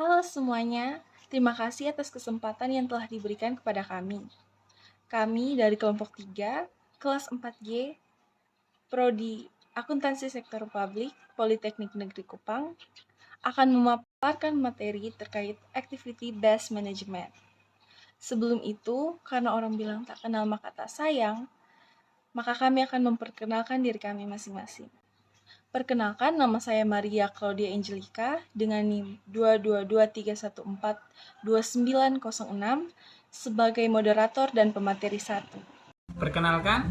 Halo semuanya, terima kasih atas kesempatan yang telah diberikan kepada kami. Kami dari kelompok 3, kelas 4G, Prodi Akuntansi Sektor Publik, Politeknik Negeri Kupang, akan memaparkan materi terkait Activity Based Management. Sebelum itu, karena orang bilang tak kenal maka tak sayang, maka kami akan memperkenalkan diri kami masing-masing. Perkenalkan, nama saya Maria Claudia Angelica dengan NIM 22231429006 sebagai moderator dan pemateri 1. Perkenalkan,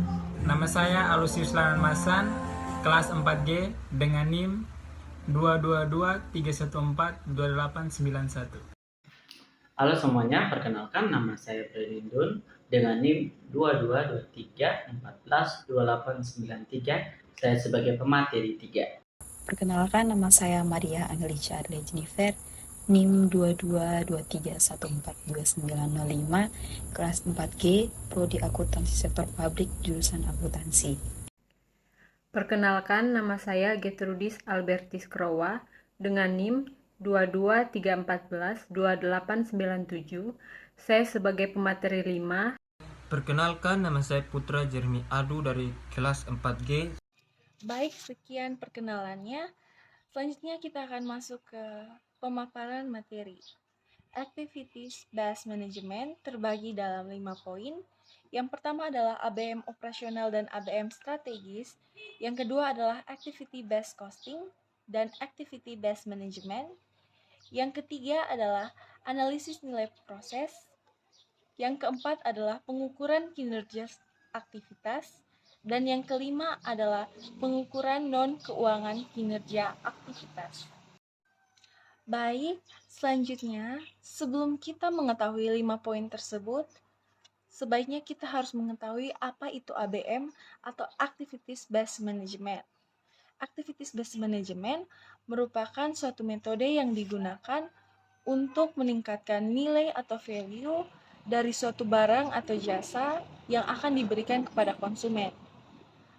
nama saya Alusius Masan, kelas 4G dengan NIM 22231428891. Halo semuanya, perkenalkan nama saya Brandon dengan NIM 2223142893. Saya sebagai pemateri 3. Perkenalkan, nama saya Maria Angelica Arlia Jennifer, NIM 22231429905, kelas 4G, Prodi Akuntansi Sektor Publik, jurusan Akuntansi. Perkenalkan, nama saya Gertrudis Albertis Krowa dengan NIM 223142897. Saya sebagai pemateri 5. Perkenalkan, nama saya Putra Jeremy Adu dari kelas 4G. Baik, sekian perkenalannya. Selanjutnya kita akan masuk ke pemaparan materi. Activities Based Management terbagi dalam 5 poin. Yang pertama adalah ABM operasional dan ABM strategis. Yang kedua adalah Activity Based Costing dan Activity Based Management. Yang ketiga adalah analisis nilai proses. Yang keempat adalah pengukuran kinerja aktivitas. Dan yang kelima adalah pengukuran non-keuangan kinerja aktivitas. Baik, selanjutnya, sebelum kita mengetahui 5 poin tersebut, sebaiknya kita harus mengetahui apa itu ABM atau Activities Based Management. Activities Based Management merupakan suatu metode yang digunakan untuk meningkatkan nilai atau value dari suatu barang atau jasa yang akan diberikan kepada konsumen.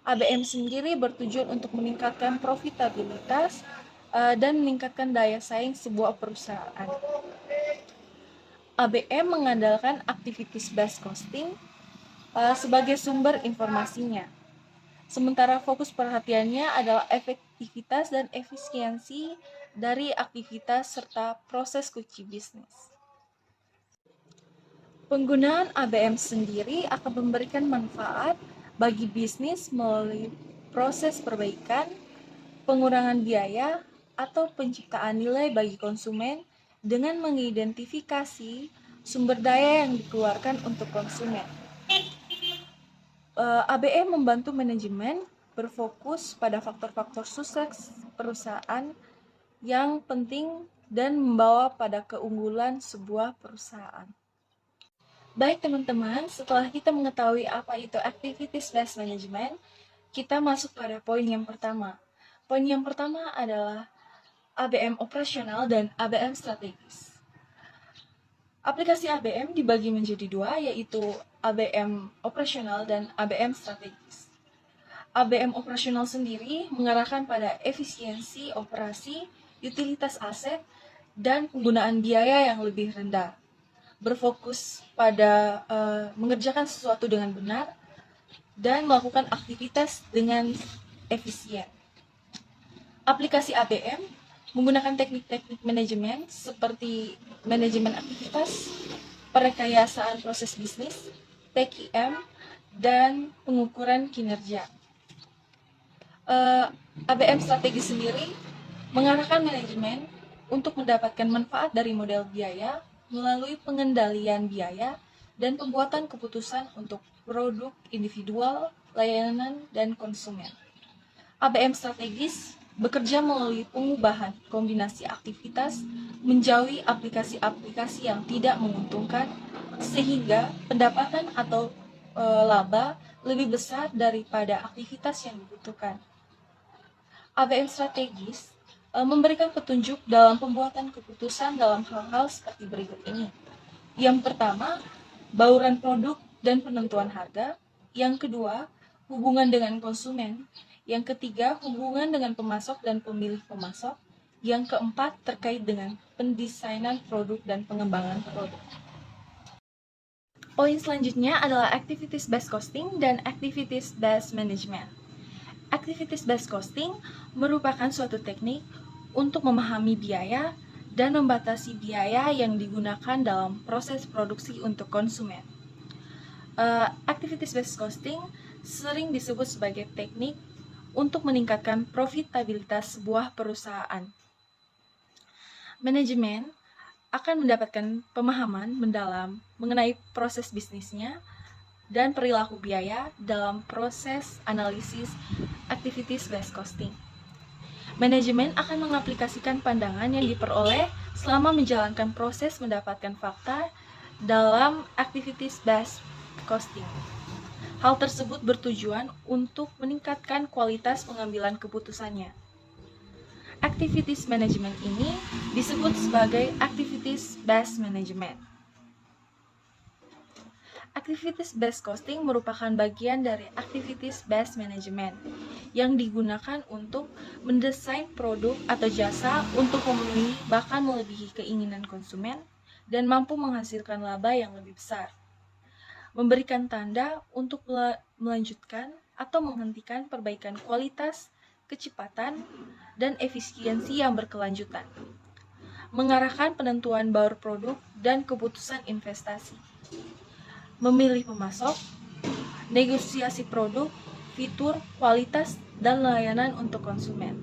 ABM sendiri bertujuan untuk meningkatkan profitabilitas dan meningkatkan daya saing sebuah perusahaan. ABM mengandalkan activities based costing sebagai sumber informasinya. Sementara fokus perhatiannya adalah efektivitas dan efisiensi dari aktivitas serta proses kunci bisnis. Penggunaan ABM sendiri akan memberikan manfaat bagi bisnis melalui proses perbaikan, pengurangan biaya, atau penciptaan nilai bagi konsumen dengan mengidentifikasi sumber daya yang dikeluarkan untuk konsumen. ABM membantu manajemen berfokus pada faktor-faktor sukses perusahaan yang penting dan membawa pada keunggulan sebuah perusahaan. Baik teman-teman, setelah kita mengetahui apa itu Activities Based Management, kita masuk pada poin yang pertama. Poin yang pertama adalah ABM operasional dan ABM strategis. Aplikasi ABM dibagi menjadi dua, yaitu ABM operasional dan ABM strategis. ABM operasional sendiri mengarahkan pada efisiensi operasi, utilitas aset, dan penggunaan biaya yang lebih rendah. Berfokus pada mengerjakan sesuatu dengan benar dan melakukan aktivitas dengan efisien. Aplikasi ABM menggunakan teknik-teknik manajemen seperti manajemen aktivitas, perekayasaan proses bisnis, TQM, dan pengukuran kinerja. ABM strategi sendiri mengarahkan manajemen untuk mendapatkan manfaat dari model biaya melalui pengendalian biaya dan pembuatan keputusan untuk produk individual, layanan, dan konsumen. ABM strategis bekerja melalui pengubahan kombinasi aktivitas menjauhi aplikasi-aplikasi yang tidak menguntungkan sehingga pendapatan atau laba lebih besar daripada aktivitas yang dibutuhkan. ABM strategis memberikan petunjuk dalam pembuatan keputusan dalam hal-hal seperti berikut ini. Yang pertama, bauran produk dan penentuan harga. Yang kedua, hubungan dengan konsumen. Yang ketiga, hubungan dengan pemasok dan pemilih pemasok. Yang keempat, terkait dengan pendesainan produk dan pengembangan produk. Poin selanjutnya adalah activities based costing dan activities based management. Activities based costing merupakan suatu teknik untuk memahami biaya dan membatasi biaya yang digunakan dalam proses produksi untuk konsumen. Activities based costing sering disebut sebagai teknik untuk meningkatkan profitabilitas sebuah perusahaan. Manajemen akan mendapatkan pemahaman mendalam mengenai proses bisnisnya dan perilaku biaya dalam proses analisis activities based costing. Manajemen akan mengaplikasikan pandangan yang diperoleh selama menjalankan proses mendapatkan fakta dalam activities based costing. Hal tersebut bertujuan untuk meningkatkan kualitas pengambilan keputusannya. Activities management ini disebut sebagai activities based management. Activities based costing merupakan bagian dari activities based management yang digunakan untuk mendesain produk atau jasa untuk memenuhi bahkan melebihi keinginan konsumen dan mampu menghasilkan laba yang lebih besar. Memberikan tanda untuk melanjutkan atau menghentikan perbaikan kualitas, kecepatan, dan efisiensi yang berkelanjutan. Mengarahkan penentuan baur produk dan keputusan investasi. Memilih pemasok, negosiasi produk, fitur, kualitas, dan layanan untuk konsumen.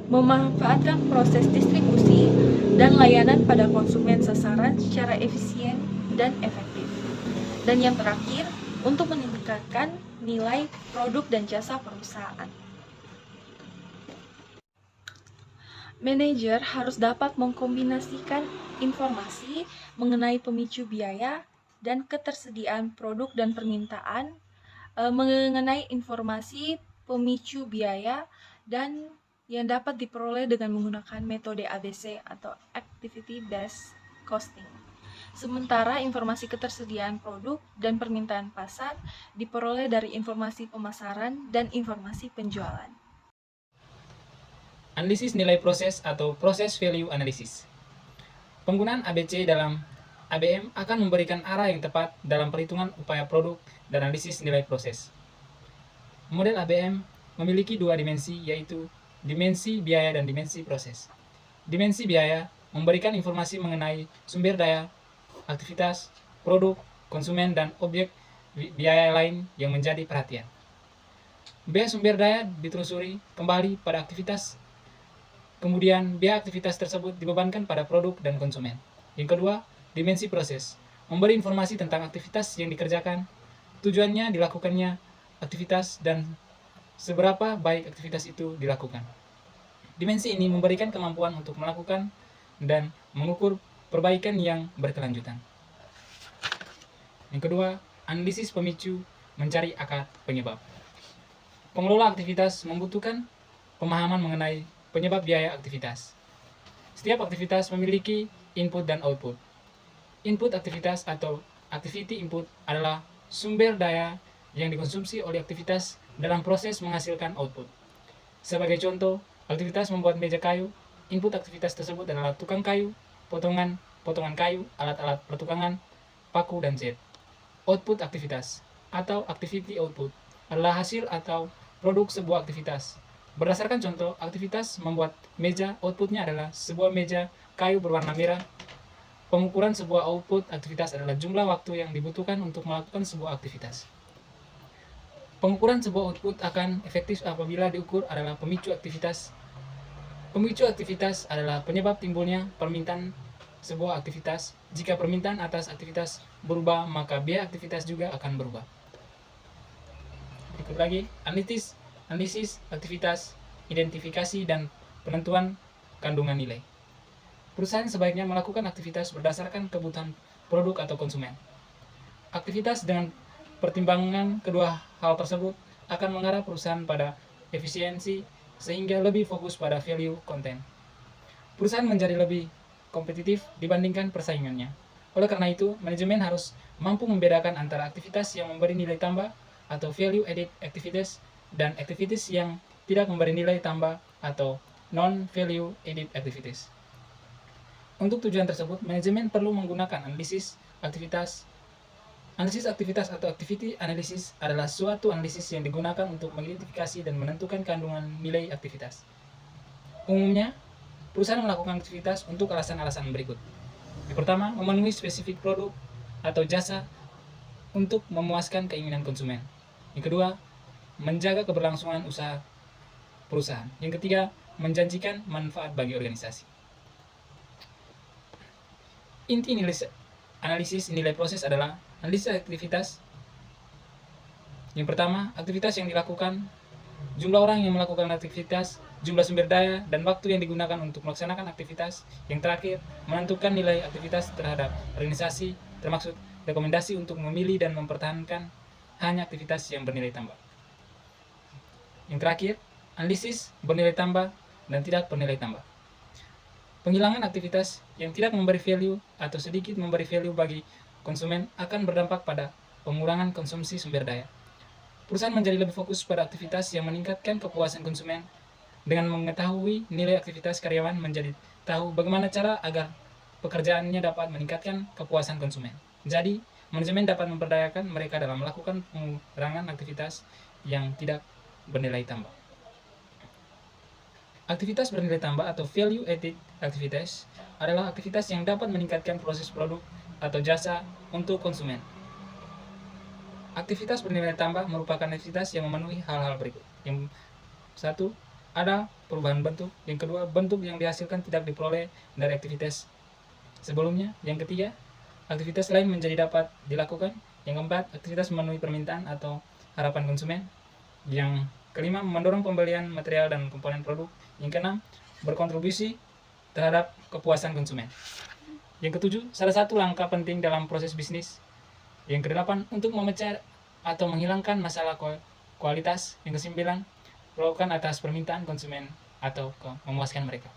Memanfaatkan proses distribusi dan layanan pada konsumen sasaran secara efisien dan efektif. Dan yang terakhir, untuk meningkatkan nilai produk dan jasa perusahaan. Manajer harus dapat mengkombinasikan informasi mengenai pemicu biaya dan ketersediaan produk dan permintaan, mengenai informasi pemicu biaya dan yang dapat diperoleh dengan menggunakan metode ABC atau Activity Based Costing. Sementara informasi ketersediaan produk dan permintaan pasar diperoleh dari informasi pemasaran dan informasi penjualan. Analisis nilai proses atau Process Value Analysis. Penggunaan ABC dalam ABM akan memberikan arah yang tepat dalam perhitungan upaya produk dan analisis nilai proses. Model ABM memiliki dua dimensi, yaitu dimensi biaya dan dimensi proses. Dimensi biaya memberikan informasi mengenai sumber daya, aktivitas, produk, konsumen, dan objek biaya lain yang menjadi perhatian. Biaya sumber daya ditelusuri kembali pada aktivitas, kemudian biaya aktivitas tersebut dibebankan pada produk dan konsumen. Yang kedua, dimensi proses memberi informasi tentang aktivitas yang dikerjakan, tujuannya dilakukannya aktivitas, dan seberapa baik aktivitas itu dilakukan. Dimensi ini memberikan kemampuan untuk melakukan dan mengukur perbaikan yang berkelanjutan. Yang kedua, analisis pemicu mencari akar penyebab. Pengelola aktivitas membutuhkan pemahaman mengenai penyebab biaya aktivitas. Setiap aktivitas memiliki input dan output. Input aktivitas atau activity input adalah sumber daya yang dikonsumsi oleh aktivitas dalam proses menghasilkan output. Sebagai contoh, aktivitas membuat meja kayu, input aktivitas tersebut adalah tukang kayu, potongan kayu, alat-alat pertukangan, paku, dan jet. Output aktivitas atau activity output adalah hasil atau produk sebuah aktivitas. Berdasarkan contoh, aktivitas membuat meja, outputnya adalah sebuah meja kayu berwarna merah. Pengukuran sebuah output aktivitas adalah jumlah waktu yang dibutuhkan untuk melakukan sebuah aktivitas. Pengukuran sebuah output akan efektif apabila diukur adalah pemicu aktivitas. Pemicu aktivitas adalah penyebab timbulnya permintaan sebuah aktivitas. Jika permintaan atas aktivitas berubah, maka biaya aktivitas juga akan berubah. Berikut lagi, analisis aktivitas, identifikasi, dan penentuan kandungan nilai. Perusahaan sebaiknya melakukan aktivitas berdasarkan kebutuhan produk atau konsumen. Aktivitas dengan pertimbangan kedua hal tersebut akan mengarah perusahaan pada efisiensi sehingga lebih fokus pada value content. Perusahaan menjadi lebih kompetitif dibandingkan persaingannya. Oleh karena itu, manajemen harus mampu membedakan antara aktivitas yang memberi nilai tambah atau value added activities dan activities yang tidak memberi nilai tambah atau non-value added activities. Untuk tujuan tersebut, manajemen perlu menggunakan analisis aktivitas. Analisis aktivitas atau activity analysis adalah suatu analisis yang digunakan untuk mengidentifikasi dan menentukan kandungan nilai aktivitas. Umumnya, perusahaan melakukan aktivitas untuk alasan-alasan berikut. Yang pertama, memenuhi spesifik produk atau jasa untuk memuaskan keinginan konsumen. Yang kedua, menjaga keberlangsungan usaha perusahaan. Yang ketiga, menjanjikan manfaat bagi organisasi. Inti analisis nilai proses adalah analisis aktivitas. Yang pertama, aktivitas yang dilakukan, jumlah orang yang melakukan aktivitas, jumlah sumber daya, dan waktu yang digunakan untuk melaksanakan aktivitas. Yang terakhir, menentukan nilai aktivitas terhadap organisasi, termasuk rekomendasi untuk memilih dan mempertahankan hanya aktivitas yang bernilai tambah. Yang terakhir, analisis bernilai tambah dan tidak bernilai tambah. Penghilangan aktivitas yang tidak memberi value atau sedikit memberi value bagi konsumen akan berdampak pada pengurangan konsumsi sumber daya. Perusahaan menjadi lebih fokus pada aktivitas yang meningkatkan kepuasan konsumen. Dengan mengetahui nilai aktivitas karyawan, menjadi tahu bagaimana cara agar pekerjaannya dapat meningkatkan kepuasan konsumen. Jadi, manajemen dapat memberdayakan mereka dalam melakukan pengurangan aktivitas yang tidak bernilai tambah. Aktivitas bernilai tambah atau value added activities adalah aktivitas yang dapat meningkatkan proses produk atau jasa untuk konsumen. Aktivitas bernilai tambah merupakan aktivitas yang memenuhi hal-hal berikut. Yang satu, ada perubahan bentuk. Yang kedua, bentuk yang dihasilkan tidak diperoleh dari aktivitas sebelumnya. Yang ketiga, aktivitas lain menjadi dapat dilakukan. Yang keempat, aktivitas memenuhi permintaan atau harapan konsumen. Yang kelima, mendorong pembelian material dan komponen produk. Yang keenam, berkontribusi terhadap kepuasan konsumen. Yang ketujuh, salah satu langkah penting dalam proses bisnis. Yang kedelapan, untuk memecah atau menghilangkan masalah kualitas. Yang kesembilan, melakukan atas permintaan konsumen atau memuaskan mereka.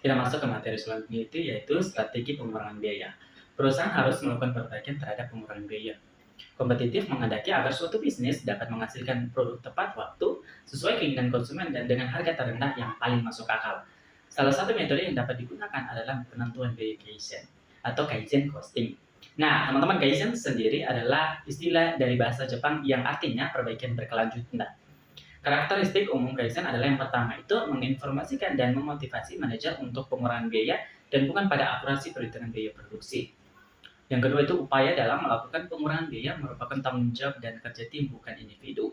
Kita masuk ke materi selanjutnya yaitu strategi pengurangan biaya. Perusahaan harus melakukan perbaikan terhadap pengurangan biaya. Kompetitif menghendaki agar suatu bisnis dapat menghasilkan produk tepat waktu, sesuai keinginan konsumen dan dengan harga terendah yang paling masuk akal. Salah satu metode yang dapat digunakan adalah penentuan biaya Kaizen atau Kaizen costing. Nah, teman-teman, Kaizen sendiri adalah istilah dari bahasa Jepang yang artinya perbaikan berkelanjutan. Karakteristik umum Kaizen adalah yang pertama itu menginformasikan dan memotivasi manajer untuk pengurangan biaya dan bukan pada akurasi perhitungan biaya produksi. Yang kedua itu upaya dalam melakukan pengurangan biaya merupakan tanggung jawab dan kerja tim bukan individu.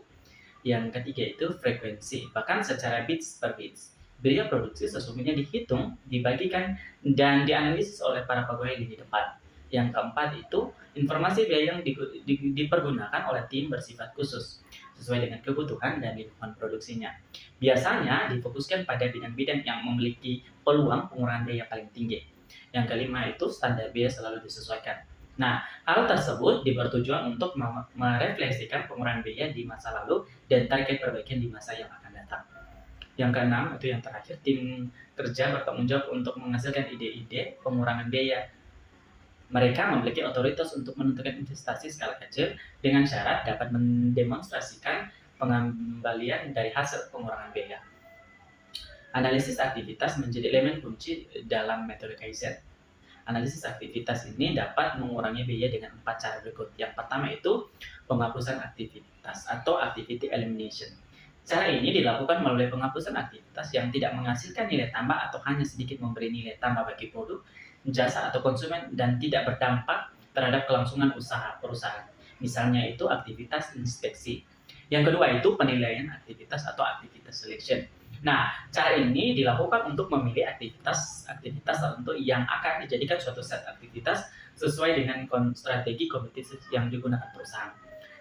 Yang ketiga itu frekuensi, bahkan secara bits per bits. Biaya produksi sesungguhnya dihitung, dibagikan, dan dianalisis oleh para pegawai di depan. Yang keempat itu informasi biaya yang dipergunakan oleh tim bersifat khusus, sesuai dengan kebutuhan dan lingkungan produksinya. Biasanya difokuskan pada bidang-bidang yang memiliki peluang pengurangan biaya paling tinggi. Yang kelima itu standar biaya selalu disesuaikan. Nah, hal tersebut bertujuan untuk merefleksikan pengurangan biaya di masa lalu dan target perbaikan di masa yang akan datang. Yang keenam itu yang terakhir, tim kerja bertanggung jawab untuk menghasilkan ide-ide pengurangan biaya. Mereka memiliki otoritas untuk menentukan investasi skala kecil dengan syarat dapat mendemonstrasikan pengembalian dari hasil pengurangan biaya. Analisis aktivitas menjadi elemen kunci dalam metode Kaizen. Analisis aktivitas ini dapat mengurangi biaya dengan 4 cara berikut. Yang pertama itu penghapusan aktivitas atau activity elimination. Cara ini dilakukan melalui penghapusan aktivitas yang tidak menghasilkan nilai tambah atau hanya sedikit memberi nilai tambah bagi produk, jasa atau konsumen dan tidak berdampak terhadap kelangsungan usaha perusahaan. Misalnya itu aktivitas inspeksi. Yang kedua itu penilaian aktivitas atau aktivitas selection. Nah, cara ini dilakukan untuk memilih aktivitas tertentu yang akan dijadikan suatu set aktivitas sesuai dengan strategi kompetitif yang digunakan perusahaan.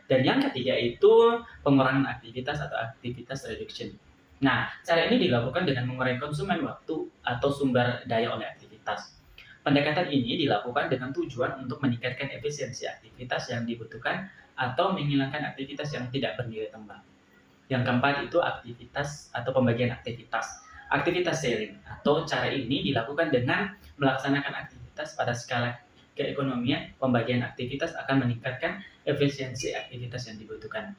Dan yang ketiga itu pengurangan aktivitas atau aktivitas reduction. Nah, cara ini dilakukan dengan mengurangi konsumen waktu atau sumber daya oleh aktivitas. Pendekatan ini dilakukan dengan tujuan untuk meningkatkan efisiensi aktivitas yang dibutuhkan atau menghilangkan aktivitas yang tidak bernilai tambah. Yang keempat itu aktivitas atau pembagian aktivitas. Aktivitas sharing atau cara ini dilakukan dengan melaksanakan aktivitas pada skala keekonomian. Pembagian aktivitas akan meningkatkan efisiensi aktivitas yang dibutuhkan.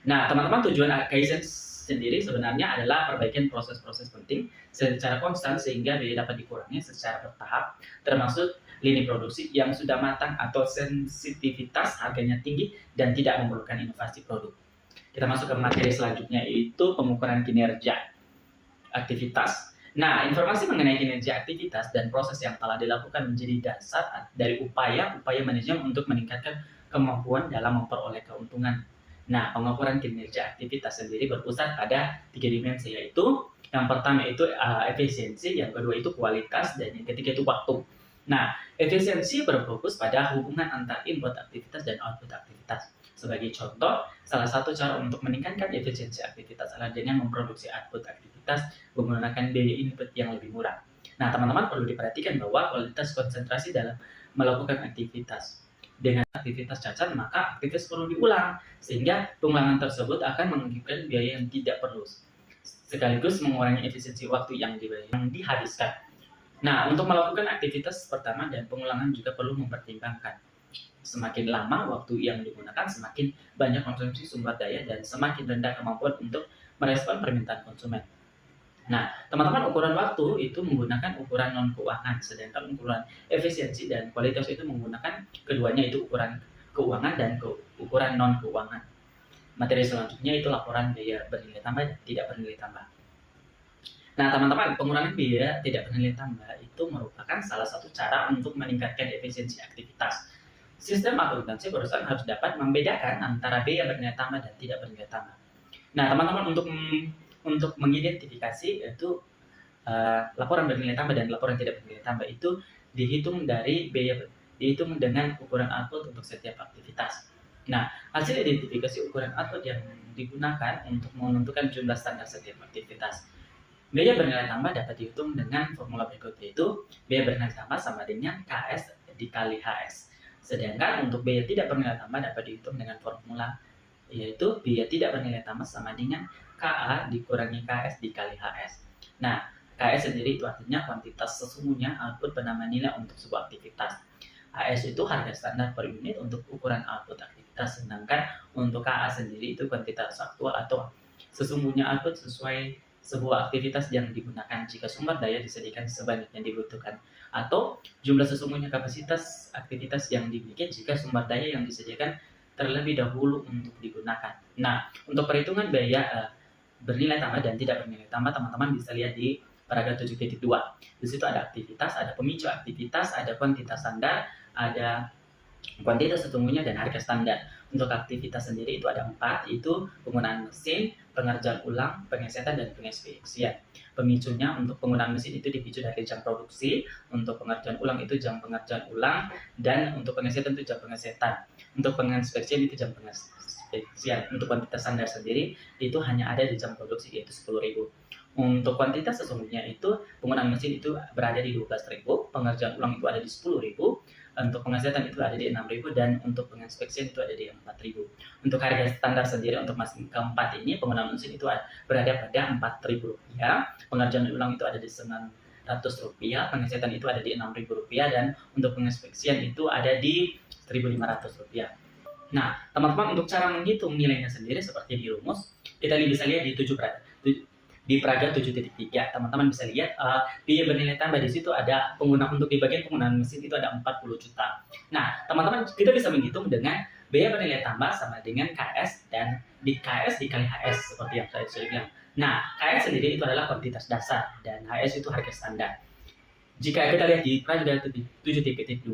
Nah, teman-teman, tujuan Kaizen sendiri sebenarnya adalah perbaikan proses-proses penting secara konstan sehingga biaya dapat dikurangi secara bertahap, termasuk lini produksi yang sudah matang atau sensitivitas harganya tinggi dan tidak memerlukan inovasi produk. Kita masuk ke materi selanjutnya, yaitu pengukuran kinerja aktivitas. Nah, informasi mengenai kinerja aktivitas dan proses yang telah dilakukan menjadi dasar dari upaya-upaya manajemen untuk meningkatkan kemampuan dalam memperoleh keuntungan. Nah, pengukuran kinerja aktivitas sendiri berpusat pada 3 dimensi, yaitu yang pertama itu efisiensi, yang kedua itu kualitas, dan yang ketiga itu waktu. Nah, efisiensi berfokus pada hubungan antara input aktivitas dan output aktivitas. Sebagai contoh, salah satu cara untuk meningkatkan efisiensi aktivitas adalah dengan memproduksi output aktivitas menggunakan biaya input yang lebih murah. Nah, teman-teman perlu diperhatikan bahwa kualitas konsentrasi dalam melakukan aktivitas. Dengan aktivitas cacat, maka aktivitas perlu diulang, sehingga pengulangan tersebut akan mengakibatkan biaya yang tidak perlu, sekaligus mengurangi efisiensi waktu yang dihabiskan. Nah, untuk melakukan aktivitas pertama dan pengulangan juga perlu mempertimbangkan. Semakin lama waktu yang digunakan, semakin banyak konsumsi sumber daya dan semakin rendah kemampuan untuk merespon permintaan konsumen. Nah, teman-teman, ukuran waktu itu menggunakan ukuran non-keuangan, sedangkan ukuran efisiensi dan kualitas itu menggunakan keduanya, itu ukuran keuangan dan ukuran non-keuangan. Materi selanjutnya itu laporan biaya bernilai tambah dan tidak bernilai tambah. Nah, teman-teman, pengurangan biaya tidak bernilai tambah itu merupakan salah satu cara untuk meningkatkan efisiensi aktivitas. Sistem akuntansi perusahaan harus dapat membedakan antara biaya bernilai tambah dan tidak bernilai tambah. Nah, teman-teman, untuk mengidentifikasi itu laporan bernilai tambah dan laporan tidak bernilai tambah itu dihitung dengan ukuran output untuk setiap aktivitas. Nah, hasil identifikasi ukuran output yang digunakan untuk menentukan jumlah standar setiap aktivitas. Biaya bernilai tambah dapat dihitung dengan formula berikut, yaitu biaya bernilai tambah sama dengan KS dikali HS. Sedangkan untuk biaya tidak bernilai tambah dapat dihitung dengan formula, yaitu biaya tidak bernilai tambah sama dengan KA dikurangi KS dikali HS. Nah, KS sendiri itu artinya kuantitas sesungguhnya output bernama nilai untuk sebuah aktivitas. HS itu harga standar per unit untuk ukuran output aktivitas, sedangkan untuk KA sendiri itu kuantitas aktual atau sesungguhnya output sesuai sebuah aktivitas yang digunakan jika sumber daya disediakan sebanyak yang dibutuhkan, atau jumlah sesungguhnya kapasitas aktivitas yang dimiliki jika sumber daya yang disediakan terlebih dahulu untuk digunakan. Nah, untuk perhitungan biaya bernilai tambah dan tidak bernilai tambah, teman-teman bisa lihat di paragraf 7.2. Di situ ada aktivitas, ada pemicu aktivitas, ada kuantitas standar, ada kuantitas sesungguhnya, dan harga standar. Untuk aktivitas sendiri itu ada 4, itu penggunaan mesin, pengerjaan ulang, pengesetan, dan penginspeksian. Pemicunya untuk penggunaan mesin itu dipicu dari jam produksi, untuk pengerjaan ulang itu jam pengerjaan ulang, dan untuk pengesetan itu jam pengesetan. Untuk penginspeksian itu jam penginspeksian. Untuk kuantitas standar sendiri itu hanya ada di jam produksi, yaitu 10.000. Untuk kuantitas sesungguhnya itu penggunaan mesin itu berada di 12.000, pengerjaan ulang itu ada di 10.000, untuk pengesetan itu ada di 6.000, dan untuk penginspeksian itu ada di 4.000. Untuk harga standar sendiri untuk mesin keempat ini penggunaan mesin itu berada pada 4.000 rupiah, pengerjaan ulang itu ada di 900 rupiah, pengesetan itu ada di 6.000 rupiah, dan untuk penginspeksian itu ada di 1.500 rupiah. Nah, teman-teman, untuk cara menghitung nilainya sendiri seperti di rumus, kita bisa lihat di paragraf 7.3, teman-teman bisa lihat biaya bernilai tambah. Di situ ada untuk di bagian penggunaan mesin itu ada 40 juta. Nah, teman-teman, kita bisa menghitung dengan biaya bernilai tambah sama dengan KS dan di KS dikali HS seperti yang saya sudah bilang. Nah, KS sendiri itu adalah kuantitas dasar dan HS itu harga standar. Jika kita lihat di paragraf 7.2,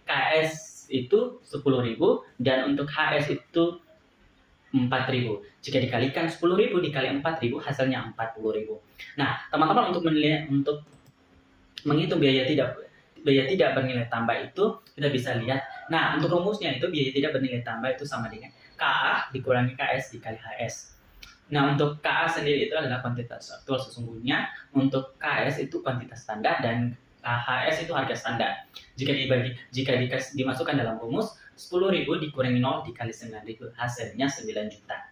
KS itu 10.000 dan untuk HS itu 4.000. Jika dikalikan 10.000 dikali 4.000 hasilnya 40.000. Nah, teman-teman, untuk menghitung biaya tidak bernilai tambah itu kita bisa lihat. Nah, untuk rumusnya itu biaya tidak bernilai tambah itu sama dengan KA dikurangi KS dikali HS. Nah, untuk KA sendiri itu adalah kuantitas aktual sesungguhnya, untuk KS itu kuantitas standar, dan HS itu harga standar. Jika dimasukkan dalam rumus, 10.000 dikurangi 0 dikali 9.000 hasilnya 9 juta.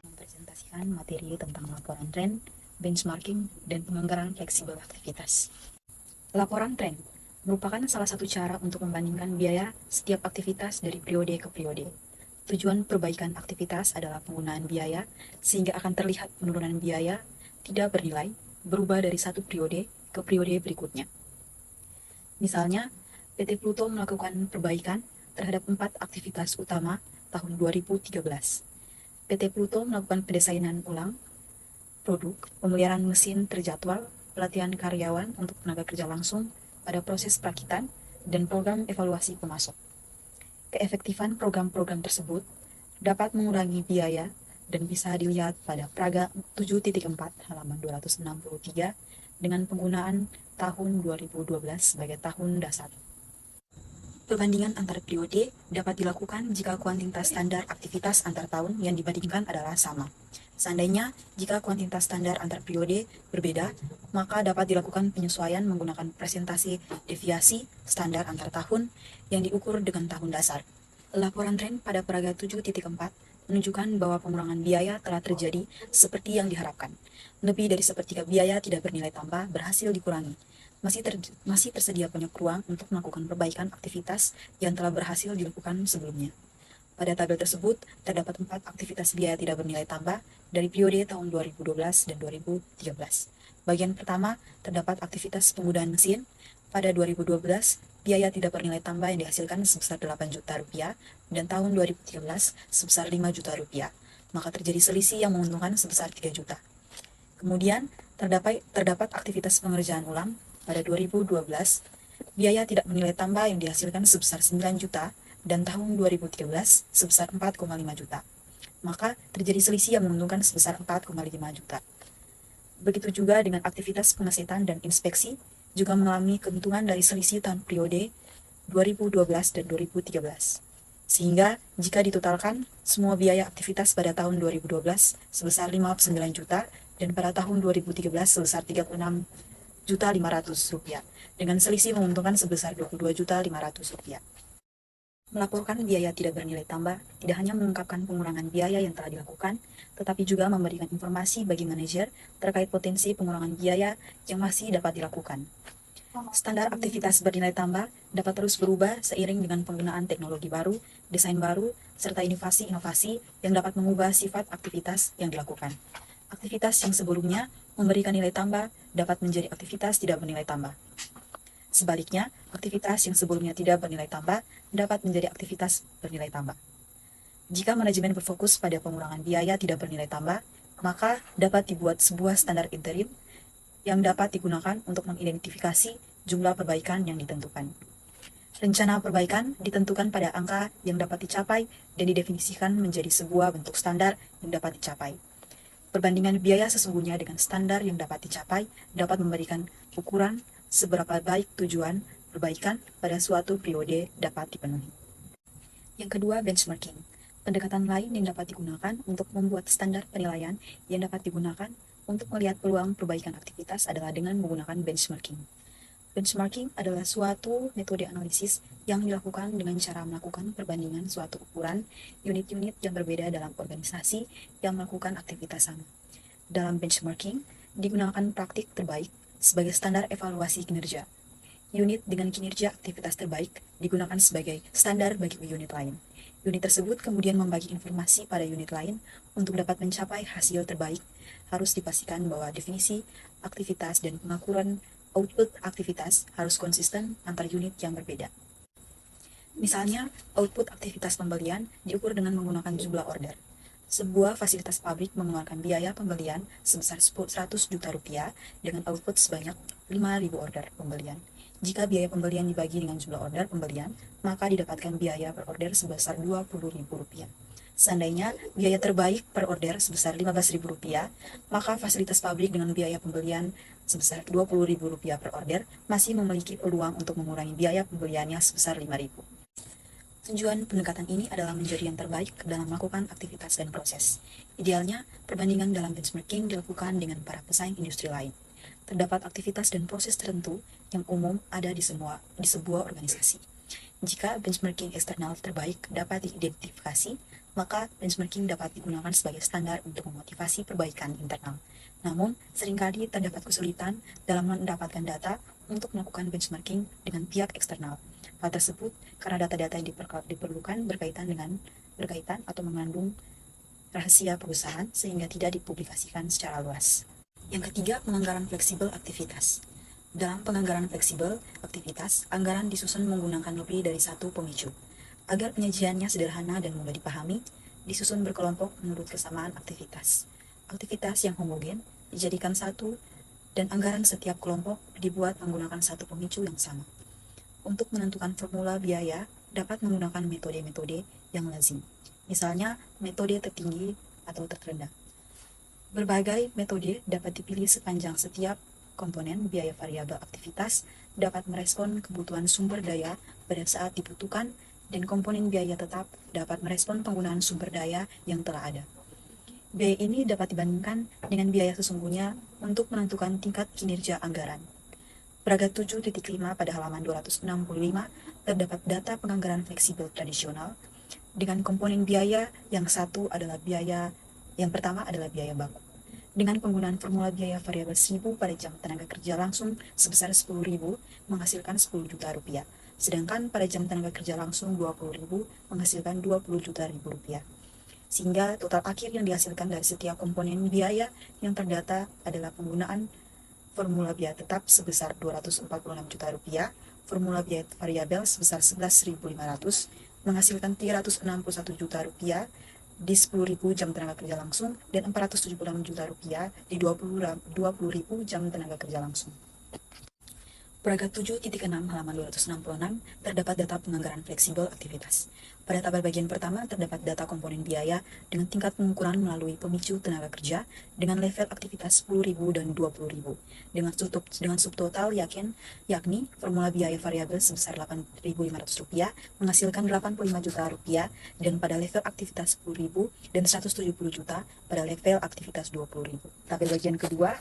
Mempresentasikan materi tentang laporan tren, benchmarking, dan penganggaran fleksibel aktivitas. Laporan tren merupakan salah satu cara untuk membandingkan biaya setiap aktivitas dari periode ke periode. Tujuan perbaikan aktivitas adalah penggunaan biaya, sehingga akan terlihat penurunan biaya tidak bernilai berubah dari satu periode ke periode berikutnya. Misalnya, PT Pluto melakukan perbaikan terhadap 4 aktivitas utama tahun 2013. PT Pluto melakukan pendesainan ulang produk, pemeliharaan mesin terjadwal, pelatihan karyawan untuk tenaga kerja langsung pada proses perakitan, dan program evaluasi pemasok. Keefektifan program-program tersebut dapat mengurangi biaya dan bisa dilihat pada Praga 7.4 halaman 263 dengan penggunaan tahun 2012 sebagai tahun dasar. Perbandingan antar periode dapat dilakukan jika kuantitas standar aktivitas antar tahun yang dibandingkan adalah sama. Seandainya, jika kuantitas standar antar periode berbeda, maka dapat dilakukan penyesuaian menggunakan presentasi deviasi standar antar tahun yang diukur dengan tahun dasar. Laporan tren pada Praga 7.4 menunjukkan bahwa pengurangan biaya telah terjadi seperti yang diharapkan. Lebih dari sepertiga biaya tidak bernilai tambah berhasil dikurangi. Masih tersedia banyak ruang untuk melakukan perbaikan aktivitas yang telah berhasil dilakukan sebelumnya. Pada tabel tersebut, terdapat 4 aktivitas biaya tidak bernilai tambah dari periode tahun 2012 dan 2013. Bagian pertama, terdapat aktivitas penggunaan mesin. Pada 2012, biaya tidak bernilai tambah yang dihasilkan sebesar 8 juta rupiah dan tahun 2013 sebesar 5 juta rupiah. Maka terjadi selisih yang menguntungkan sebesar 3 juta. Kemudian, terdapat aktivitas pengerjaan ulang. Pada 2012, biaya tidak bernilai tambah yang dihasilkan sebesar 9 juta dan tahun 2013 sebesar 4,5 juta. Maka terjadi selisih yang menguntungkan sebesar 4,5 juta. Begitu juga dengan aktivitas pengesetan dan inspeksi juga mengalami keuntungan dari selisih tahun periode 2012 dan 2013. Sehingga jika ditotalkan, semua biaya aktivitas pada tahun 2012 sebesar 59 juta dan pada tahun 2013 sebesar 36 juta 500 rupiah, dengan selisih menguntungkan sebesar 22 juta 500 rupiah. Melaporkan biaya tidak bernilai tambah tidak hanya mengungkapkan pengurangan biaya yang telah dilakukan, tetapi juga memberikan informasi bagi manajer terkait potensi pengurangan biaya yang masih dapat dilakukan. Standar aktivitas bernilai tambah dapat terus berubah seiring dengan penggunaan teknologi baru, desain baru, serta inovasi-inovasi yang dapat mengubah sifat aktivitas yang dilakukan. Aktivitas yang sebelumnya memberikan nilai tambah dapat menjadi aktivitas tidak bernilai tambah. Sebaliknya, aktivitas yang sebelumnya tidak bernilai tambah dapat menjadi aktivitas bernilai tambah. Jika manajemen berfokus pada pengurangan biaya tidak bernilai tambah, maka dapat dibuat sebuah standar interim yang dapat digunakan untuk mengidentifikasi jumlah perbaikan yang ditentukan. Rencana perbaikan ditentukan pada angka yang dapat dicapai dan didefinisikan menjadi sebuah bentuk standar yang dapat dicapai. Perbandingan biaya sesungguhnya dengan standar yang dapat dicapai dapat memberikan ukuran seberapa baik tujuan perbaikan pada suatu periode dapat dipenuhi. Yang kedua, benchmarking. Pendekatan lain yang dapat digunakan untuk membuat standar penilaian yang dapat digunakan untuk melihat peluang perbaikan aktivitas adalah dengan menggunakan benchmarking. Benchmarking adalah suatu metode analisis yang dilakukan dengan cara melakukan perbandingan suatu ukuran unit-unit yang berbeda dalam organisasi yang melakukan aktivitas sama. Dalam benchmarking, digunakan praktik terbaik sebagai standar evaluasi kinerja. Unit dengan kinerja aktivitas terbaik digunakan sebagai standar bagi unit lain. Unit tersebut kemudian membagi informasi pada unit lain untuk dapat mencapai hasil terbaik. Harus dipastikan bahwa definisi aktivitas dan pengukuran output aktivitas harus konsisten antar unit yang berbeda. Misalnya, output aktivitas pembelian diukur dengan menggunakan jumlah order. Sebuah fasilitas pabrik mengeluarkan biaya pembelian sebesar 100 juta rupiah dengan output sebanyak 5.000 order pembelian. Jika biaya pembelian dibagi dengan jumlah order pembelian, maka didapatkan biaya per order sebesar 20.000 rupiah. Seandainya biaya terbaik per order sebesar 15.000 rupiah, maka fasilitas pabrik dengan biaya pembelian sebesar 20.000 rupiah per order masih memiliki peluang untuk mengurangi biaya pembeliannya sebesar 5.000. Tujuan pendekatan ini adalah menjadi yang terbaik dalam melakukan aktivitas dan proses. Idealnya, perbandingan dalam benchmarking dilakukan dengan para pesaing industri lain. Terdapat aktivitas dan proses tertentu yang umum ada di sebuah organisasi. Jika benchmarking eksternal terbaik dapat diidentifikasi, maka benchmarking dapat digunakan sebagai standar untuk memotivasi perbaikan internal. Namun, seringkali terdapat kesulitan dalam mendapatkan data untuk melakukan benchmarking dengan pihak eksternal. Hal tersebut karena data-data yang diperlukan berkaitan dengan berkaitan atau mengandung rahasia perusahaan sehingga tidak dipublikasikan secara luas. Yang ketiga, penganggaran fleksibel aktivitas. Dalam penganggaran fleksibel aktivitas, anggaran disusun menggunakan lebih dari satu pemicu. Agar penyajiannya sederhana dan mudah dipahami, disusun berkelompok menurut kesamaan aktivitas. Aktivitas yang homogen dijadikan satu dan anggaran setiap kelompok dibuat menggunakan satu pemicu yang sama. Untuk menentukan formula biaya, dapat menggunakan metode-metode yang lazim. Misalnya, metode tertinggi atau terrendah. Berbagai metode dapat dipilih sepanjang setiap komponen biaya variabel aktivitas dapat merespon kebutuhan sumber daya pada saat dibutuhkan, dan komponen biaya tetap dapat merespon penggunaan sumber daya yang telah ada. Biaya ini dapat dibandingkan dengan biaya sesungguhnya untuk menentukan tingkat kinerja anggaran. Paragraf 7.5 pada halaman 265 terdapat data penganggaran fleksibel tradisional dengan komponen biaya yang pertama adalah biaya baku. Dengan penggunaan formula biaya variabel 1000 pada jam tenaga kerja langsung sebesar 10.000 menghasilkan 10 juta rupiah. Sedangkan pada jam tenaga kerja langsung 20.000 menghasilkan 20 juta rupiah. Sehingga total akhir yang dihasilkan dari setiap komponen biaya yang terdata adalah penggunaan formula biaya tetap sebesar 246 juta rupiah, formula biaya variabel sebesar 11.500, menghasilkan 361 juta rupiah di 10.000 jam tenaga kerja langsung dan 476 juta rupiah di 20.000 jam tenaga kerja langsung. Paragraf 7.6 halaman 266 terdapat data penganggaran fleksibel aktivitas. Pada tabel bagian pertama terdapat data komponen biaya dengan tingkat pengukuran melalui pemicu tenaga kerja dengan level aktivitas 10.000 dan 20.000 dengan subtotal yakni formula biaya variabel sebesar 8.500 rupiah menghasilkan 85 juta rupiah dan pada level aktivitas 10.000 dan 170 juta pada level aktivitas 20.000. Tabel bagian kedua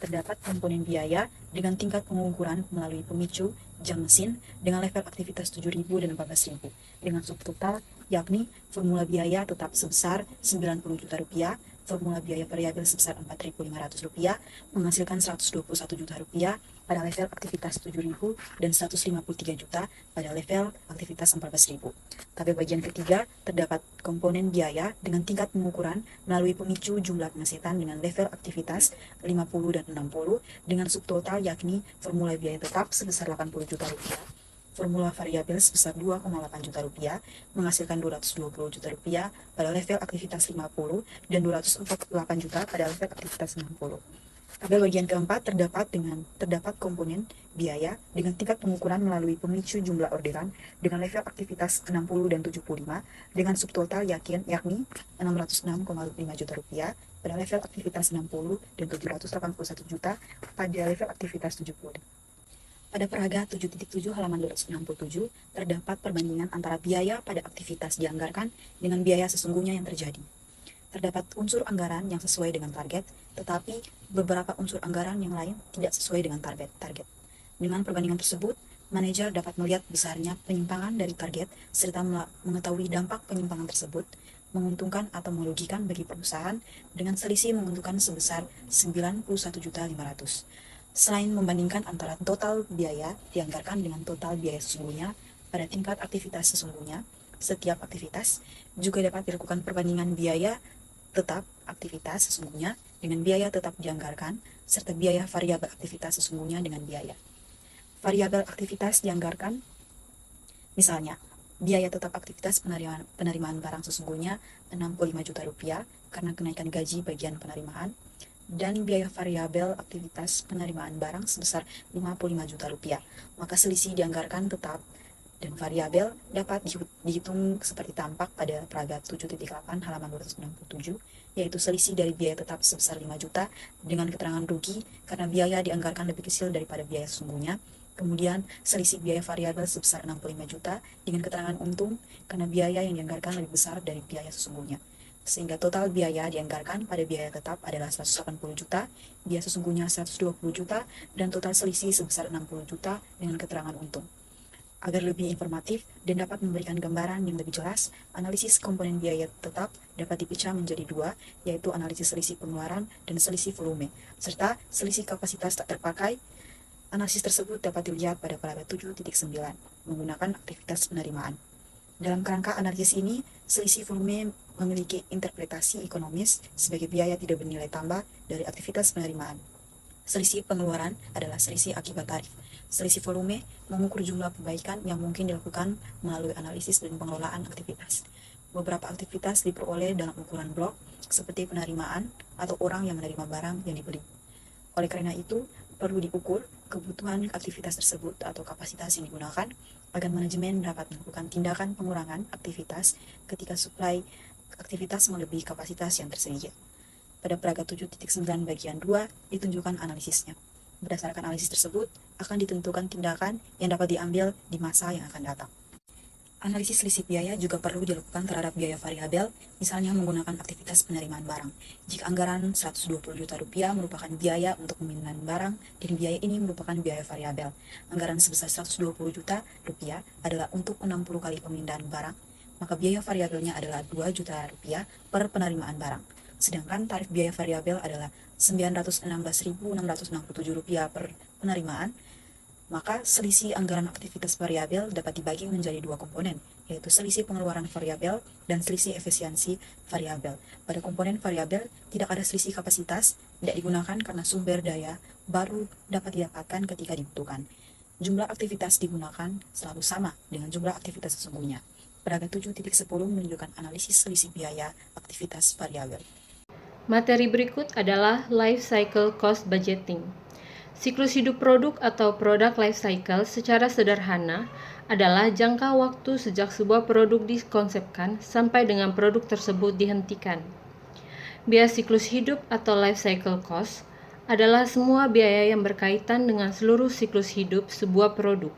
terdapat komponen biaya dengan tingkat pengukuran melalui pemicu jam mesin dengan level aktivitas 7.000 dan 14.000 dengan subtotal yakni formula biaya tetap sebesar 90 juta rupiah, formula biaya variabel sebesar 4.500 rupiah menghasilkan 121 juta rupiah pada level aktivitas 7.000 dan 153 juta pada level aktivitas 14.000. Tabel bagian ketiga terdapat komponen biaya dengan tingkat pengukuran melalui pemicu jumlah pengesetan dengan level aktivitas 50 dan 60 dengan subtotal yakni formula biaya tetap sebesar 80 juta rupiah, formula variabel sebesar 2,8 juta rupiah menghasilkan 220 juta rupiah pada level aktivitas 50 dan 248 juta pada level aktivitas 60. Tabel bagian keempat terdapat komponen biaya dengan tingkat pengukuran melalui pemicu jumlah orderan dengan level aktivitas 60 dan 75 dengan subtotal yakni 606,5 juta rupiah pada level aktivitas 60 dan 781 juta pada level aktivitas 70. Pada paragraf 7.7 halaman 267 terdapat perbandingan antara biaya pada aktivitas dianggarkan dengan biaya sesungguhnya yang terjadi. Terdapat unsur anggaran yang sesuai dengan target, tetapi beberapa unsur anggaran yang lain tidak sesuai dengan target. Dengan perbandingan tersebut, manajer dapat melihat besarnya penyimpangan dari target serta mengetahui dampak penyimpangan tersebut menguntungkan atau merugikan bagi perusahaan dengan selisih menguntungkan sebesar 91.500.000. Selain membandingkan antara total biaya dianggarkan dengan total biaya sesungguhnya pada tingkat aktivitas sesungguhnya, setiap aktivitas juga dapat dilakukan perbandingan biaya tetap aktivitas sesungguhnya dengan biaya tetap dianggarkan, serta biaya variabel aktivitas sesungguhnya dengan biaya variabel aktivitas dianggarkan. Misalnya, biaya tetap aktivitas penerimaan barang sesungguhnya 65 juta rupiah karena kenaikan gaji bagian penerimaan, dan biaya variabel aktivitas penerimaan barang sebesar 55 juta rupiah. Maka selisih dianggarkan tetap dan variabel dapat dihitung seperti tampak pada paragraf 7.8 halaman 267, yaitu selisih dari biaya tetap sebesar 5 juta dengan keterangan rugi karena biaya dianggarkan lebih kecil daripada biaya sesungguhnya. Kemudian selisih biaya variabel sebesar 65 juta dengan keterangan untung karena biaya yang dianggarkan lebih besar dari biaya sesungguhnya. Sehingga total biaya dianggarkan pada biaya tetap adalah 180 juta, biaya sesungguhnya 120 juta, dan total selisih sebesar 60 juta dengan keterangan untung. Agar lebih informatif dan dapat memberikan gambaran yang lebih jelas, analisis komponen biaya tetap dapat dipecah menjadi dua, yaitu analisis selisih pengeluaran dan selisih volume, serta selisih kapasitas tak terpakai. Analisis tersebut dapat dilihat pada paragraf 7.9 menggunakan aktivitas penerimaan. Dalam kerangka analisis ini, Selisih volume memiliki interpretasi ekonomis sebagai biaya tidak bernilai tambah dari aktivitas penerimaan. Selisih pengeluaran adalah selisih akibat tarif. Selisih volume mengukur jumlah perbaikan yang mungkin dilakukan melalui analisis dan pengelolaan aktivitas. Beberapa aktivitas diperoleh dalam ukuran blok, seperti penerimaan atau orang yang menerima barang yang dibeli. Oleh karena itu, perlu diukur kebutuhan aktivitas tersebut atau kapasitas yang digunakan agar manajemen dapat melakukan tindakan pengurangan aktivitas ketika suplai aktivitas melebihi kapasitas yang tersedia. Pada Praga 7.9 bagian 2 ditunjukkan analisisnya. Berdasarkan analisis tersebut, akan ditentukan tindakan yang dapat diambil di masa yang akan datang. Analisis selisih biaya juga perlu dilakukan terhadap biaya variabel, misalnya menggunakan aktivitas penerimaan barang. Jika anggaran 120 juta rupiah merupakan biaya untuk pemindahan barang, dan biaya ini merupakan biaya variabel. Anggaran sebesar 120 juta rupiah adalah untuk 60 kali pemindahan barang, maka biaya variabelnya adalah 2 juta rupiah per penerimaan barang. Sedangkan tarif biaya variabel adalah 916.667 rupiah per penerimaan, maka selisih anggaran aktivitas variabel dapat dibagi menjadi dua komponen, yaitu selisih pengeluaran variabel dan selisih efisiensi variabel. Pada komponen variabel, tidak ada selisih kapasitas, tidak digunakan karena sumber daya baru dapat didapatkan ketika dibutuhkan. Jumlah aktivitas digunakan selalu sama dengan jumlah aktivitas sesungguhnya. Praga 7.10 menunjukkan analisis selisih biaya aktivitas variabel. Materi berikut adalah Life Cycle Cost Budgeting. Siklus hidup produk atau product life cycle secara sederhana adalah jangka waktu sejak sebuah produk dikonsepkan sampai dengan produk tersebut dihentikan. Biaya siklus hidup atau life cycle cost adalah semua biaya yang berkaitan dengan seluruh siklus hidup sebuah produk,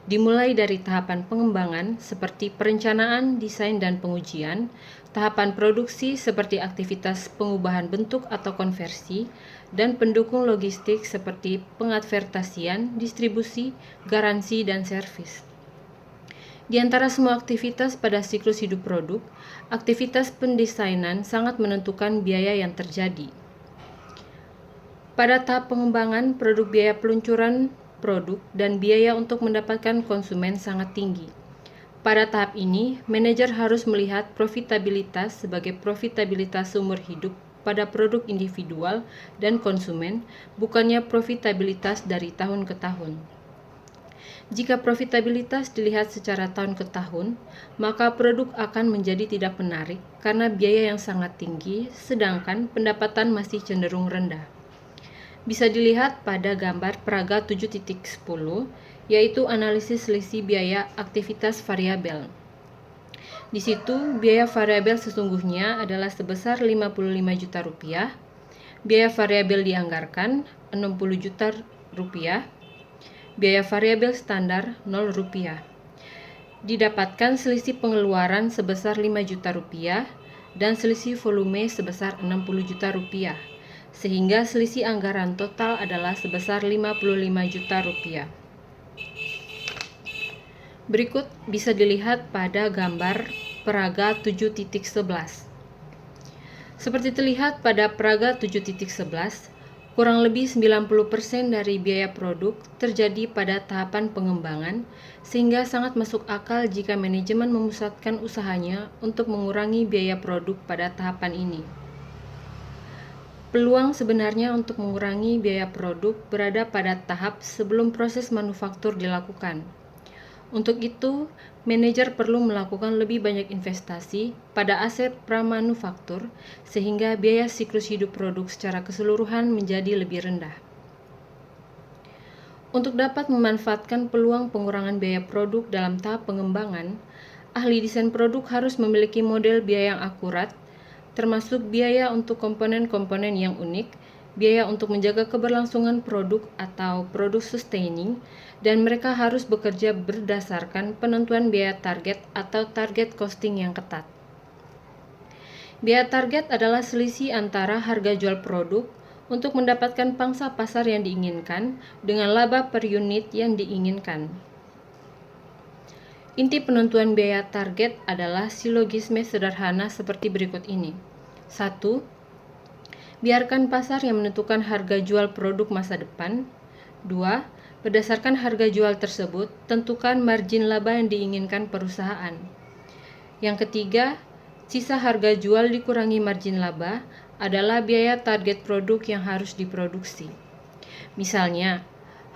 dimulai dari tahapan pengembangan seperti perencanaan, desain, dan pengujian, tahapan produksi seperti aktivitas pengubahan bentuk atau konversi, dan pendukung logistik seperti pengadvertasian, distribusi, garansi, dan servis. Di antara semua aktivitas pada siklus hidup produk, aktivitas pendesainan sangat menentukan biaya yang terjadi. Pada tahap pengembangan, produk biaya peluncuran produk dan biaya untuk mendapatkan konsumen sangat tinggi. Pada tahap ini, manajer harus melihat profitabilitas sebagai profitabilitas seumur hidup pada produk individual dan konsumen, bukannya profitabilitas dari tahun ke tahun. Jika profitabilitas dilihat secara tahun ke tahun, maka produk akan menjadi tidak menarik karena biaya yang sangat tinggi, sedangkan pendapatan masih cenderung rendah. Bisa dilihat pada gambar Praga 7.10, yaitu analisis selisih biaya aktivitas variabel. Di situ, biaya variabel sesungguhnya adalah sebesar 55 juta rupiah, biaya variabel dianggarkan 60 juta rupiah, biaya variabel standar 0 rupiah. Didapatkan selisih pengeluaran sebesar 5 juta rupiah dan selisih volume sebesar 60 juta rupiah, sehingga selisih anggaran total adalah sebesar 55 juta rupiah. Berikut bisa dilihat pada gambar Praga 7.11. Seperti terlihat pada Praga 7.11, kurang lebih 90% dari biaya produk terjadi pada tahapan pengembangan, sehingga sangat masuk akal jika manajemen memusatkan usahanya untuk mengurangi biaya produk pada tahapan ini. Peluang sebenarnya untuk mengurangi biaya produk berada pada tahap sebelum proses manufaktur dilakukan. Untuk itu, manajer perlu melakukan lebih banyak investasi pada aset pramanufaktur sehingga biaya siklus hidup produk secara keseluruhan menjadi lebih rendah. Untuk dapat memanfaatkan peluang pengurangan biaya produk dalam tahap pengembangan, ahli desain produk harus memiliki model biaya yang akurat, termasuk biaya untuk komponen-komponen yang unik, biaya untuk menjaga keberlangsungan produk atau produk sustaining, dan mereka harus bekerja berdasarkan penentuan biaya target atau target costing yang ketat. Biaya target adalah selisih antara harga jual produk untuk mendapatkan pangsa pasar yang diinginkan dengan laba per unit yang diinginkan. Inti penentuan biaya target adalah silogisme sederhana seperti berikut ini. 1. Biarkan pasar yang menentukan harga jual produk masa depan. 2. Berdasarkan harga jual tersebut, tentukan margin laba yang diinginkan perusahaan. Yang ketiga, sisa harga jual dikurangi margin laba adalah biaya target produk yang harus diproduksi. Misalnya,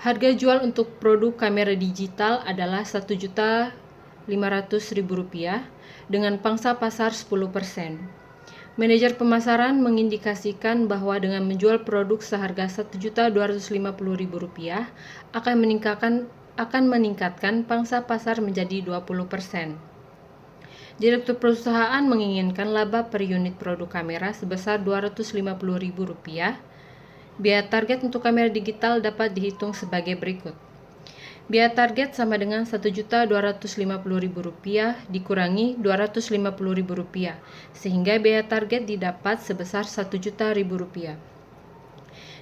harga jual untuk produk kamera digital adalah Rp1.500.000 dengan pangsa pasar 10%. Manajer pemasaran mengindikasikan bahwa dengan menjual produk seharga Rp1.250.000 akan meningkatkan pangsa pasar menjadi 20%. Direktur perusahaan menginginkan laba per unit produk kamera sebesar Rp250.000. Biaya target untuk kamera digital dapat dihitung sebagai berikut. Biaya target sama dengan Rp1.250.000 dikurangi Rp250.000, sehingga biaya target didapat sebesar Rp1.000.000.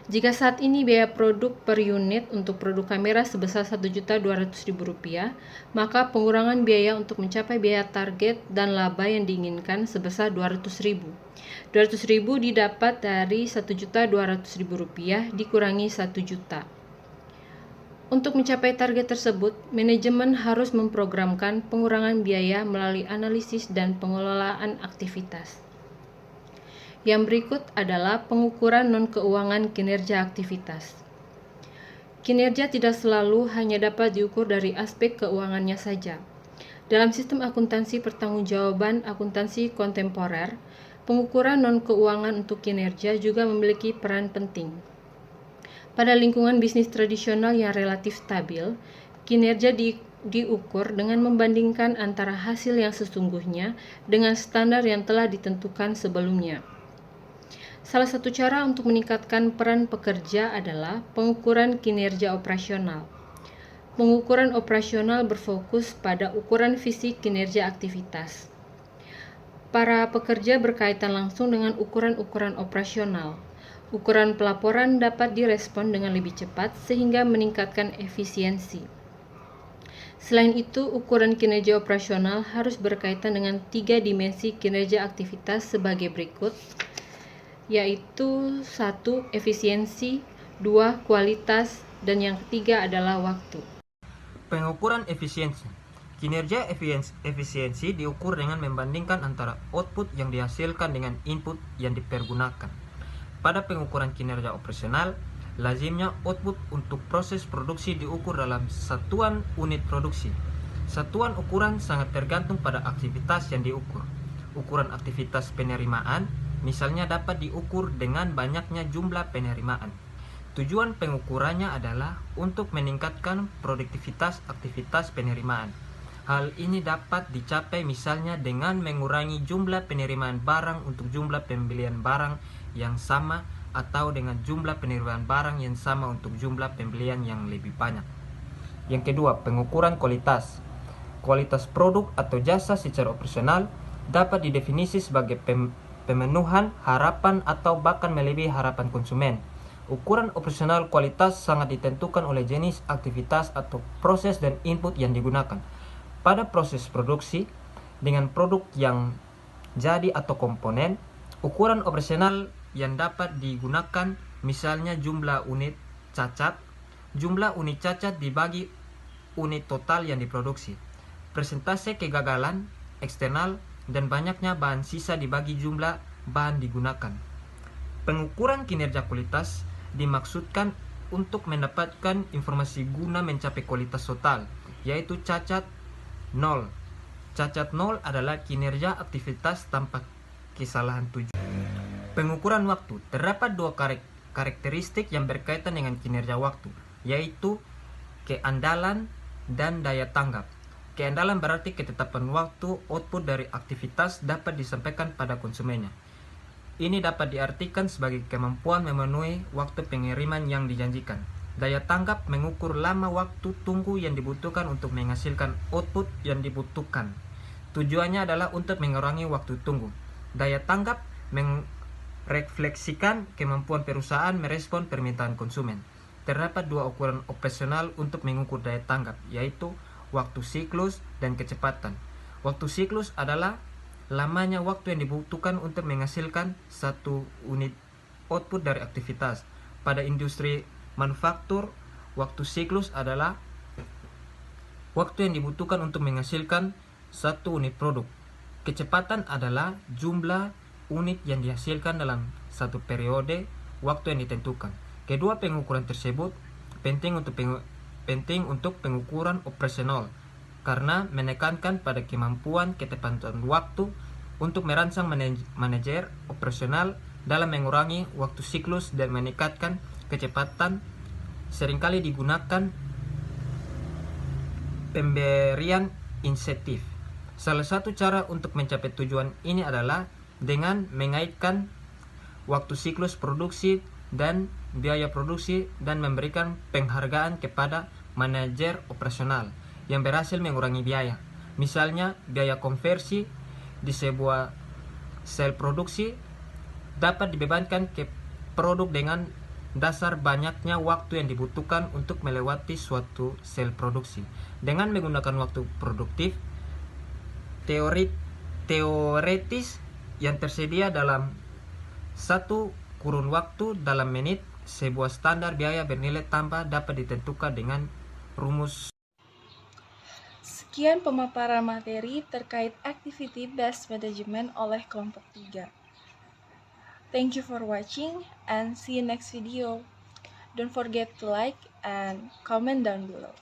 Jika saat ini biaya produk per unit untuk produk kamera sebesar Rp1.200.000, maka pengurangan biaya untuk mencapai biaya target dan laba yang diinginkan sebesar Rp200.000. Rp200.000 didapat dari Rp1.200.000 dikurangi Rp1.000.000. Untuk mencapai target tersebut, manajemen harus memprogramkan pengurangan biaya melalui analisis dan pengelolaan aktivitas. Yang berikut adalah pengukuran non-keuangan kinerja aktivitas. Kinerja tidak selalu hanya dapat diukur dari aspek keuangannya saja. Dalam sistem akuntansi pertanggungjawaban akuntansi kontemporer, pengukuran non-keuangan untuk kinerja juga memiliki peran penting. Pada lingkungan bisnis tradisional yang relatif stabil, kinerja diukur dengan membandingkan antara hasil yang sesungguhnya dengan standar yang telah ditentukan sebelumnya. Salah satu cara untuk meningkatkan peran pekerja adalah pengukuran kinerja operasional. Pengukuran operasional berfokus pada ukuran fisik kinerja aktivitas. Para pekerja berkaitan langsung dengan ukuran-ukuran operasional. Ukuran pelaporan dapat direspon dengan lebih cepat sehingga meningkatkan efisiensi. Selain itu, ukuran kinerja operasional harus berkaitan dengan 3 dimensi kinerja aktivitas sebagai berikut, yaitu 1. Efisiensi, 2. Kualitas, dan yang ketiga adalah waktu. Pengukuran efisiensi. Kinerja efisiensi diukur dengan membandingkan antara output yang dihasilkan dengan input yang dipergunakan. Pada pengukuran kinerja operasional, lazimnya output untuk proses produksi diukur dalam satuan unit produksi. Satuan ukuran sangat tergantung pada aktivitas yang diukur. Ukuran aktivitas penerimaan, misalnya dapat diukur dengan banyaknya jumlah penerimaan. Tujuan pengukurannya adalah untuk meningkatkan produktivitas aktivitas penerimaan. Hal ini dapat dicapai misalnya dengan mengurangi jumlah penerimaan barang untuk jumlah pembelian barang yang sama atau dengan jumlah penerimaan barang yang sama untuk jumlah pembelian yang lebih banyak. Yang kedua, pengukuran kualitas. Kualitas produk atau jasa secara operasional dapat didefinisi sebagai pemenuhan harapan atau bahkan melebihi harapan konsumen. Ukuran operasional kualitas sangat ditentukan oleh jenis aktivitas atau proses dan input yang digunakan. Pada proses produksi, dengan produk yang jadi atau komponen, ukuran operasional yang dapat digunakan misalnya jumlah unit cacat dibagi unit total yang diproduksi, persentase kegagalan eksternal, dan banyaknya bahan sisa dibagi jumlah bahan digunakan. Pengukuran kinerja kualitas dimaksudkan untuk mendapatkan informasi guna mencapai kualitas total, yaitu cacat 0. Cacat 0 adalah kinerja aktivitas tanpa kesalahan tujuan. Pengukuran waktu. Terdapat 2 karakteristik yang berkaitan dengan kinerja waktu, yaitu keandalan dan daya tanggap. Keandalan berarti ketetapan waktu output dari aktivitas dapat disampaikan pada konsumennya. Ini dapat diartikan sebagai kemampuan memenuhi waktu pengiriman yang dijanjikan. Daya tanggap mengukur lama waktu tunggu yang dibutuhkan untuk menghasilkan output yang dibutuhkan. Tujuannya adalah untuk mengurangi waktu tunggu. Daya tanggap refleksikan kemampuan perusahaan merespon permintaan konsumen. Terdapat 2 ukuran operasional untuk mengukur daya tanggap, yaitu waktu siklus dan kecepatan. Waktu siklus adalah lamanya waktu yang dibutuhkan untuk menghasilkan 1 unit output dari aktivitas. Pada industri manufaktur, waktu siklus adalah waktu yang dibutuhkan untuk menghasilkan 1 unit produk. Kecepatan adalah jumlah unit yang dihasilkan dalam satu periode waktu yang ditentukan. Kedua pengukuran tersebut penting untuk pengukuran operasional karena menekankan pada kemampuan ketepatan waktu untuk merangsang manajer operasional dalam mengurangi waktu siklus dan meningkatkan kecepatan. Seringkali digunakan pemberian insentif. Salah satu cara untuk mencapai tujuan ini adalah dengan mengaitkan waktu siklus produksi dan biaya produksi dan memberikan penghargaan kepada manajer operasional yang berhasil mengurangi biaya. Misalnya, biaya konversi di sebuah sel produksi dapat dibebankan ke produk dengan dasar banyaknya waktu yang dibutuhkan untuk melewati suatu sel produksi. Dengan menggunakan waktu produktif teoretis yang tersedia dalam satu kurun waktu dalam menit, sebuah standar biaya bernilai tambah dapat ditentukan dengan rumus. Sekian pemaparan materi terkait Activity Based Management oleh kelompok 3. Thank you for watching and see you next video. Don't forget to like and comment down below.